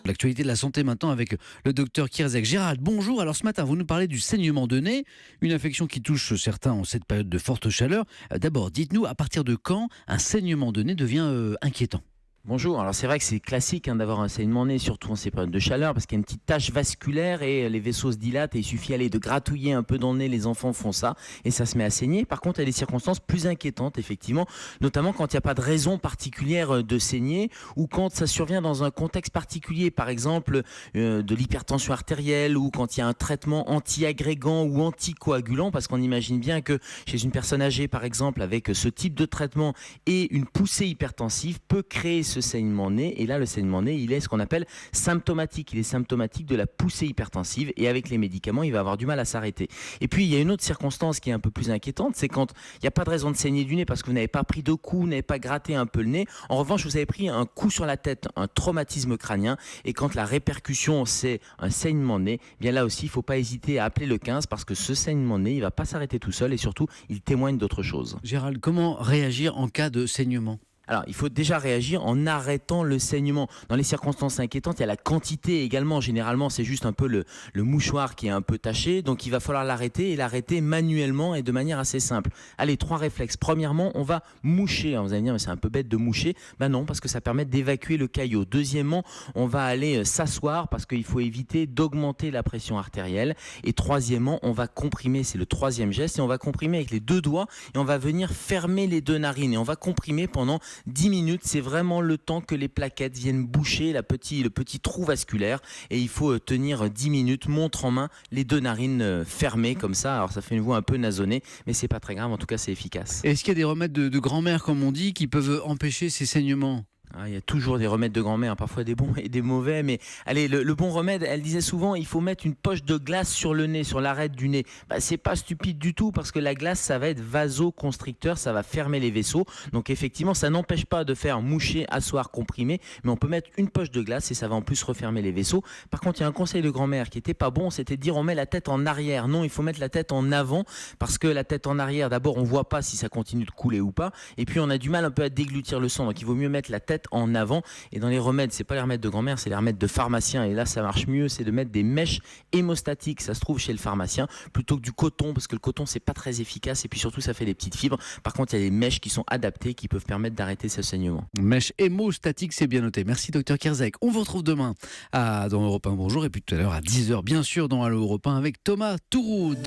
L'actualité de la santé maintenant avec le docteur Kierzek. Gérald, bonjour. Alors ce matin, vous nous parlez du saignement de nez, une infection qui touche certains en cette période de forte chaleur. D'abord, dites-nous à partir de quand un saignement de nez devient inquiétant? Bonjour, alors c'est vrai que c'est classique d'avoir un saignement de nez, surtout en ces périodes de chaleur, parce qu'il y a une petite tache vasculaire et les vaisseaux se dilatent et il suffit de gratouiller un peu dans le nez, les enfants font ça et ça se met à saigner. Par contre, il y a des circonstances plus inquiétantes, effectivement, notamment quand il n'y a pas de raison particulière de saigner ou quand ça survient dans un contexte particulier, par exemple de l'hypertension artérielle ou quand il y a un traitement anti-agrégant ou anticoagulant, parce qu'on imagine bien que chez une personne âgée, par exemple, avec ce type de traitement et une poussée hypertensive peut créer ce saignement de nez, et là le saignement de nez il est ce qu'on appelle symptomatique, il est symptomatique de la poussée hypertensive et avec les médicaments il va avoir du mal à s'arrêter. Et puis il y a une autre circonstance qui est un peu plus inquiétante, c'est quand il n'y a pas de raison de saigner du nez parce que vous n'avez pas pris de coup, vous n'avez pas gratté un peu le nez, en revanche vous avez pris un coup sur la tête, un traumatisme crânien, et quand la répercussion c'est un saignement de nez, bien là aussi il ne faut pas hésiter à appeler le 15 parce que ce saignement de nez il ne va pas s'arrêter tout seul et surtout il témoigne d'autre chose. Gérald, comment réagir en cas de saignement? Alors, il faut déjà réagir en arrêtant le saignement. Dans les circonstances inquiétantes, il y a la quantité également. Généralement, c'est juste un peu le mouchoir qui est un peu taché. Donc, il va falloir l'arrêter et l'arrêter manuellement et de manière assez simple. Allez, 3 réflexes. Premièrement, on va moucher. Alors, vous allez me dire, mais c'est un peu bête de moucher. Ben non, parce que ça permet d'évacuer le caillot. Deuxièmement, on va aller s'asseoir parce qu'il faut éviter d'augmenter la pression artérielle. Et troisièmement, on va comprimer. C'est le troisième geste. Et on va comprimer avec les 2 doigts et on va venir fermer les 2 narines. Et on va comprimer pendant 10 minutes, c'est vraiment le temps que les plaquettes viennent boucher le petit trou vasculaire et il faut tenir 10 minutes, montre en main, les 2 narines fermées comme ça. Alors ça fait une voix un peu nasonnée, mais c'est pas très grave, en tout cas c'est efficace. Est-ce qu'il y a des remèdes de grand-mère, comme on dit, qui peuvent empêcher ces saignements? Il y a toujours des remèdes de grand-mère, parfois des bons et des mauvais, mais allez, le bon remède, elle disait souvent, il faut mettre une poche de glace sur le nez, sur l'arête du nez. C'est pas stupide du tout parce que la glace, ça va être vasoconstricteur, ça va fermer les vaisseaux. Donc effectivement, ça n'empêche pas de faire moucher, asseoir, comprimer, mais on peut mettre une poche de glace et ça va en plus refermer les vaisseaux. Par contre, il y a un conseil de grand-mère qui était pas bon, c'était de dire on met la tête en arrière. Non, il faut mettre la tête en avant parce que la tête en arrière, d'abord, on voit pas si ça continue de couler ou pas, et puis on a du mal un peu à déglutir le sang. Donc il vaut mieux mettre la tête en avant. Et dans les remèdes, c'est pas les remèdes de grand-mère, c'est les remèdes de pharmacien. Et là, ça marche mieux, c'est de mettre des mèches hémostatiques. Ça se trouve chez le pharmacien plutôt que du coton, parce que le coton c'est pas très efficace et puis surtout ça fait des petites fibres. Par contre, il y a des mèches qui sont adaptées qui peuvent permettre d'arrêter ce saignement. Mèche hémostatique, c'est bien noté. Merci docteur Kierzek. On vous retrouve demain dans Europe 1 Bonjour et puis tout à l'heure à 10h bien sûr dans Allo Europe 1 avec Thomas Touroud.